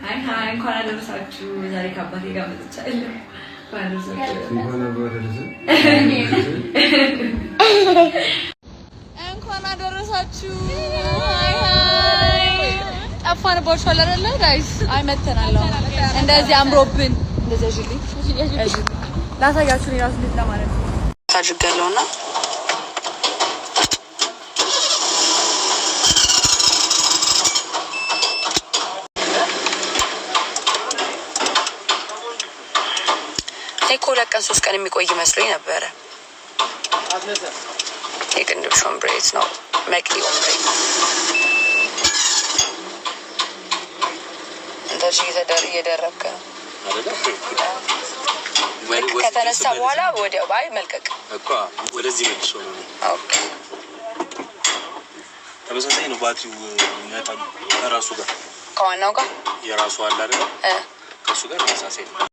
ሃይ እንኳን አደረሳችሁ ዛሬ ከአባቴ ጋር መጥቻለሁ እንኳን አደረሳችሁ ጠፋንባችሁ አይደለ ጋይስ አይመተናል እንደዚህ አምሮብን እንደዚህ እሺ ላሳያችሁ እራሱ ልጅ ለማለት ታጅጋለውና ኮለቀን 3 ቀን የሚቆይ መስሎኝ ነበር የቅንድብ ሾምብሬት ነው መቅሊ ኦምብሬ እንደዚህ እየደረብከ ከተነሳ በኋላ ወዲያው ባይ መልቀቅ እኮ ወደዚህ መልሶ ነው ኦኬ ተመሳሳይ ነው ባትሪው የሚያጣው ከራሱ ጋር ከዋናው ጋር የራሱ አለ አይደል ከሱ ጋር ተመሳሳይ ነው